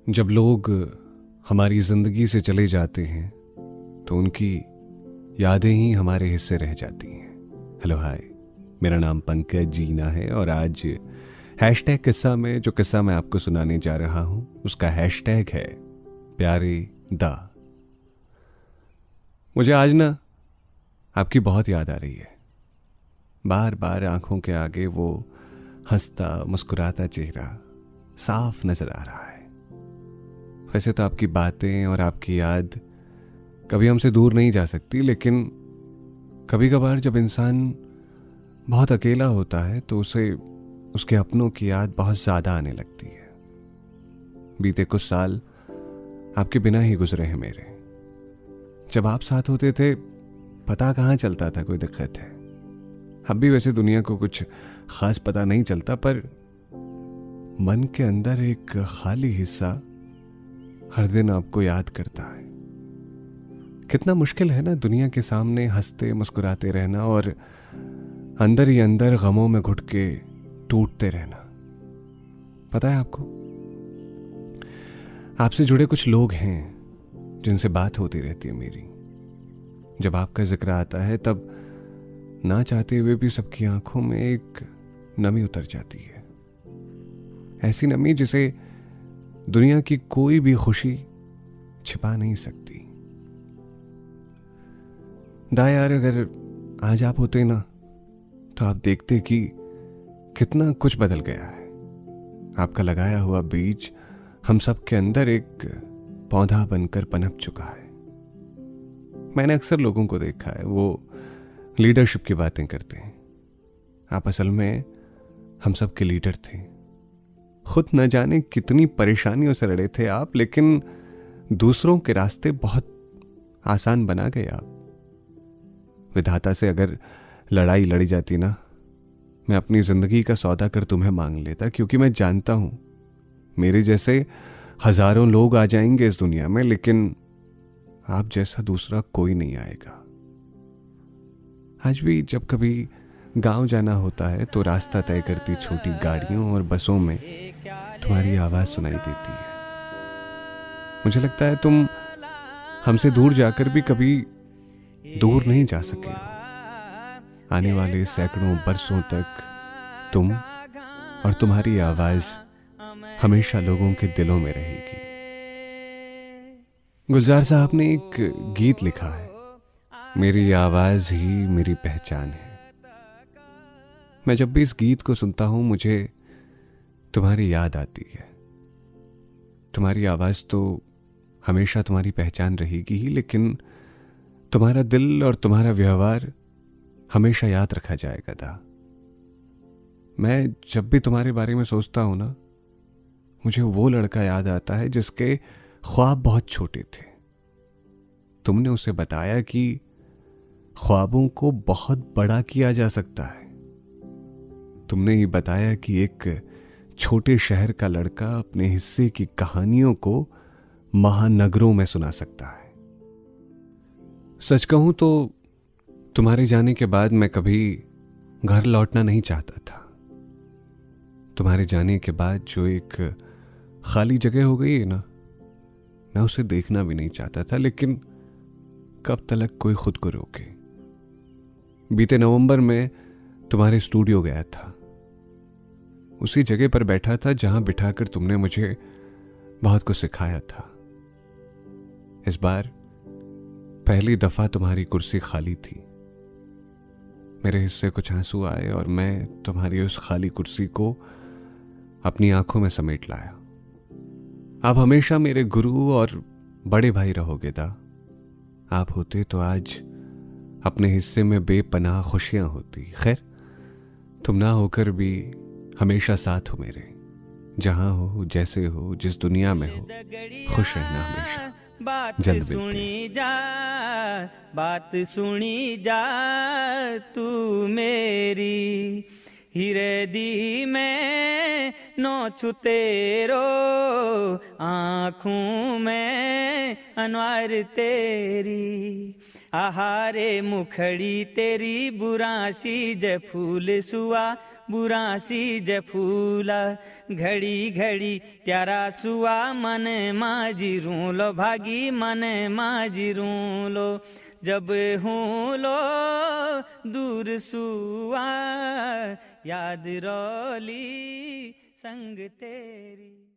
जब लोग हमारी ज़िंदगी से चले जाते हैं तो उनकी यादें ही हमारे हिस्से रह जाती हैं। हेलो हाय, मेरा नाम पंकज जीना है और आज हैशटैग किस्सा में जो किस्सा मैं आपको सुनाने जा रहा हूं उसका हैशटैग है प्यारे दा। मुझे आज ना आपकी बहुत याद आ रही है। बार बार आंखों के आगे वो हंसता मुस्कुराता चेहरा साफ नजर आ रहा है। वैसे तो आपकी बातें और आपकी याद कभी हमसे दूर नहीं जा सकती, लेकिन कभी कभार जब इंसान बहुत अकेला होता है तो उसे उसके अपनों की याद बहुत ज़्यादा आने लगती है। बीते कुछ साल आपके बिना ही गुजरे हैं मेरे। जब आप साथ होते थे पता कहाँ चलता था कोई दिक्कत है। अब भी वैसे दुनिया को कुछ खास पता नहीं चलता, पर मन के अंदर एक खाली हिस्सा हर दिन आपको याद करता है। कितना मुश्किल है ना दुनिया के सामने हंसते मुस्कुराते रहना और अंदर ही अंदर गमों में घुट के टूटते रहना। पता है आपको, आपसे जुड़े कुछ लोग हैं जिनसे बात होती रहती है मेरी। जब आपका जिक्र आता है तब ना चाहते हुए भी सबकी आंखों में एक नमी उतर जाती है। ऐसी नमी जिसे दुनिया की कोई भी खुशी छिपा नहीं सकती। दा यार, अगर आज आप होते ना तो आप देखते कि कितना कुछ बदल गया है। आपका लगाया हुआ बीज हम सब के अंदर एक पौधा बनकर पनप चुका है। मैंने अक्सर लोगों को देखा है, वो लीडरशिप की बातें करते हैं। आप असल में हम सब के लीडर थे। खुद न जाने कितनी परेशानियों से लड़े थे आप, लेकिन दूसरों के रास्ते बहुत आसान बना गए आप। विधाता से अगर लड़ाई लड़ी जाती ना, मैं अपनी जिंदगी का सौदा कर तुम्हें मांग लेता, क्योंकि मैं जानता हूं मेरे जैसे हजारों लोग आ जाएंगे इस दुनिया में, लेकिन आप जैसा दूसरा कोई नहीं आएगा। आज भी जब कभी गांव जाना होता है तो रास्ता तय करती छोटी गाड़ियों और बसों में तुम्हारी आवाज सुनाई देती है। मुझे लगता है तुम हमसे दूर जाकर भी कभी दूर नहीं जा सके हो। आने वाले सैकड़ों बरसों तक तुम और तुम्हारी आवाज हमेशा लोगों के दिलों में रहेगी। गुलजार साहब ने एक गीत लिखा है, मेरी आवाज ही मेरी पहचान है। मैं जब भी इस गीत को सुनता हूं मुझे तुम्हारी याद आती है। तुम्हारी आवाज तो हमेशा तुम्हारी पहचान रहेगी ही, लेकिन तुम्हारा दिल और तुम्हारा व्यवहार हमेशा याद रखा जाएगा दा। मैं जब भी तुम्हारे बारे में सोचता हूं ना, मुझे वो लड़का याद आता है जिसके ख्वाब बहुत छोटे थे। तुमने उसे बताया कि ख्वाबों को बहुत बड़ा किया जा सकता है। तुमने ये बताया कि एक छोटे शहर का लड़का अपने हिस्से की कहानियों को महानगरों में सुना सकता है। सच कहूं तो तुम्हारे जाने के बाद मैं कभी घर लौटना नहीं चाहता था। तुम्हारे जाने के बाद जो एक खाली जगह हो गई है ना, मैं उसे देखना भी नहीं चाहता था, लेकिन कब तक कोई खुद को रोके। बीते नवंबर में तुम्हारे स्टूडियो गया था। उसी जगह पर बैठा था जहां बिठाकर तुमने मुझे बहुत कुछ सिखाया था। इस बार पहली दफा तुम्हारी कुर्सी खाली थी। मेरे हिस्से कुछ आंसू आए और मैं तुम्हारी उस खाली कुर्सी को अपनी आंखों में समेट लाया। आप हमेशा मेरे गुरु और बड़े भाई रहोगे दा। आप होते तो आज अपने हिस्से में बेपनाह खुशियां होती। खैर, तुम ना होकर भी हमेशा साथ हो मेरे। जहां हो, जैसे हो, जिस दुनिया में हो, खुश रहना हमेशा। जल्द सुनी जा, बात सुनी जा तू मेरी। हीरे दी मैं नोचू तेरो, आँखों में अनवार तेरी। आहारे मुखड़ी तेरी बुरासी जय फूल सुआ, बुरासी जे फूला घड़ी घड़ी त्यारा सुआ मन माजी रूलो भागी मन माजी रूलो जब हूँ लो दूर सुआ याद रोली संग तेरी।